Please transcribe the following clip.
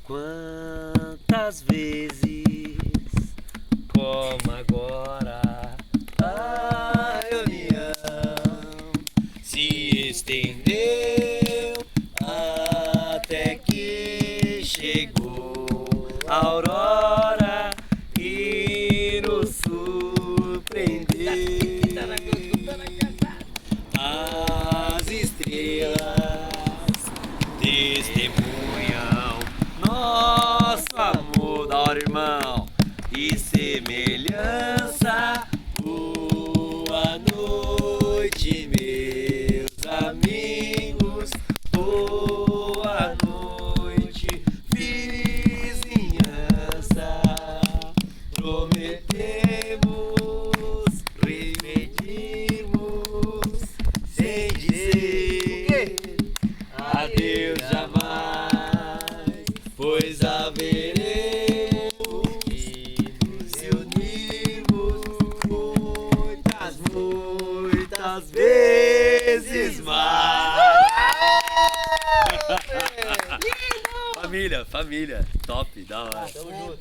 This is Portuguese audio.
Quantas vezes, como agora, a reunião se estendeu até que chegou a aurora e nos surpreendeu. As estrelas testemunham nosso amor, da hora, irmão, e semelhança. Boa noite, meus amigos. Boa noite, vizinhança. Prometemos repetirmos sem dizer adeus jamais, pois haveremos de nos reunirmos muitas vezes mais. Família, top, da hora.